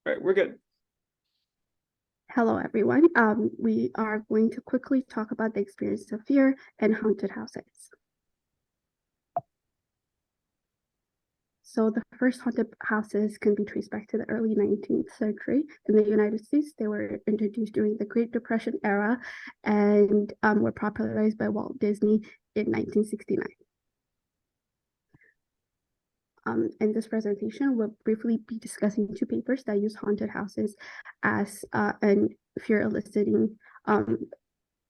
All right, we're good. Hello, everyone. We are going to quickly talk about the experience of fear and haunted houses. So the first haunted houses can be traced back to the early 19th century. In the United States, they were introduced during the Great Depression era and were popularized by Walt Disney in 1969. In this presentation, we'll briefly be discussing two papers that use haunted houses as an fear eliciting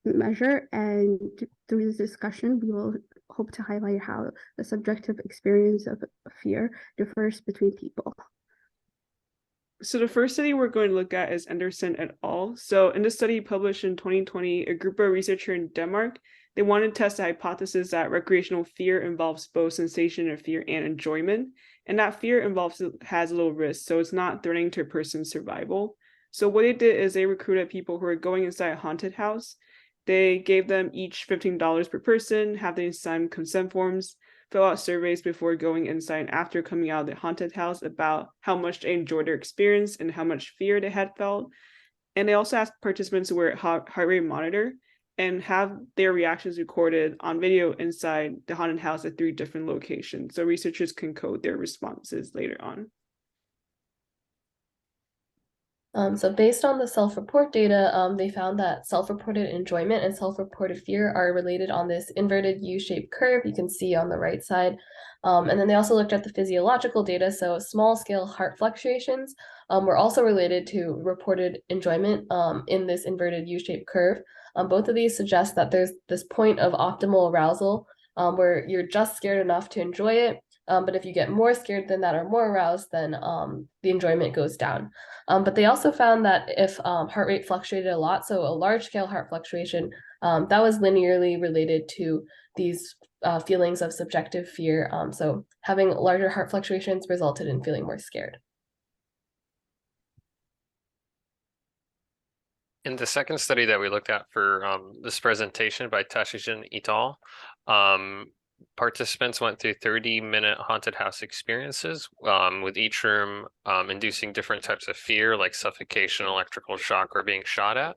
measure, and through this discussion, we will hope to highlight how the subjective experience of fear differs between people. So the first study we're going to look at is Anderson et al. So in this study published in 2020, a group of researchers in Denmark, they wanted to test the hypothesis that recreational fear involves both sensation of fear and enjoyment, and that fear has a little risk, so it's not threatening to a person's survival. So what they did is they recruited people who are going inside a haunted house. They gave them each $15 per person, have them sign consent forms, fill out surveys before going inside and after coming out of the haunted house about how much they enjoyed their experience and how much fear they had felt. And they also asked participants to wear a heart rate monitor and have their reactions recorded on video inside the haunted house at 3 different locations, so researchers can code their responses later on. So based on the self-report data, they found that self-reported enjoyment and self-reported fear are related on this inverted U-shaped curve you can see on the right side. And then they also looked at the physiological data. So small-scale heart fluctuations were also related to reported enjoyment in this inverted U-shaped curve. Both of these suggest that there's this point of optimal arousal where you're just scared enough to enjoy it. But if you get more scared than that or more aroused, then the enjoyment goes down. But they also found that if heart rate fluctuated a lot, so a large-scale heart fluctuation, that was linearly related to these feelings of subjective fear. So having larger heart fluctuations resulted in feeling more scared. In the second study that we looked at for this presentation by Tashijan et al., participants went through 30-minute haunted house experiences with each room inducing different types of fear like suffocation, electrical shock, or being shot at.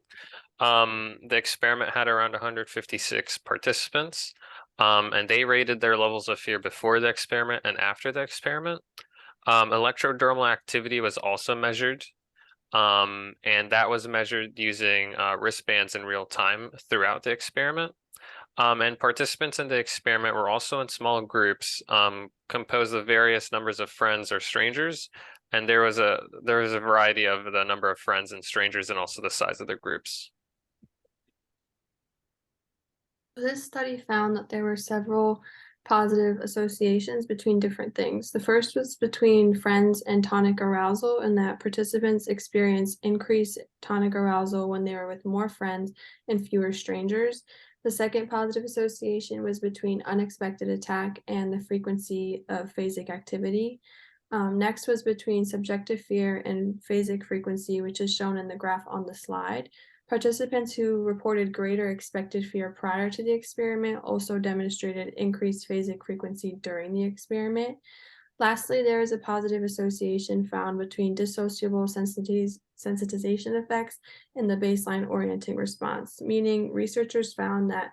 The experiment had around 156 participants, and they rated their levels of fear before the experiment and after the experiment. Electrodermal activity was also measured, and that was measured using wristbands in real time throughout the experiment. And participants in the experiment were also in small groups composed of various numbers of friends or strangers, and there was a variety of the number of friends and strangers and also the size of the groups. This study found that there were several positive associations between different things. The first was between friends and tonic arousal, and that participants experienced increased tonic arousal when they were with more friends and fewer strangers. The second positive association was between unexpected attack and the frequency of phasic activity. Next was between subjective fear and phasic frequency, which is shown in the graph on the slide. Participants who reported greater expected fear prior to the experiment also demonstrated increased phasic frequency during the experiment. Lastly, there is a positive association found between dissociable sensitization effects and the baseline orienting response, meaning researchers found that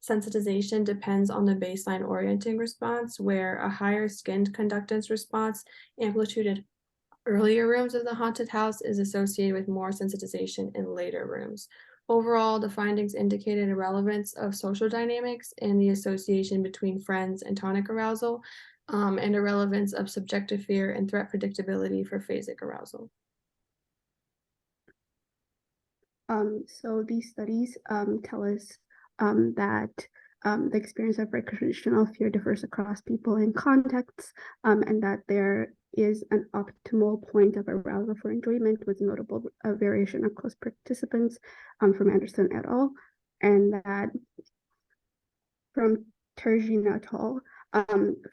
sensitization depends on the baseline orienting response, where a higher skin conductance response amplitude in earlier rooms of the haunted house is associated with more sensitization in later rooms. Overall, the findings indicated a relevance of social dynamics and the association between friends and tonic arousal, and a relevance of subjective fear and threat predictability for phasic arousal. So these studies tell us that the experience of recreational fear differs across people and contexts, and that there is an optimal point of arousal for enjoyment with notable variation across participants from Anderson et al. And that from Terjin et al.,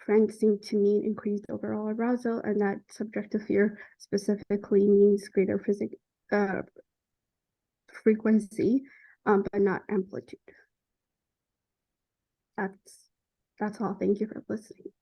friends seem to mean increased overall arousal, and that subjective fear specifically means greater frequency, but not amplitude. That's all. Thank you for listening.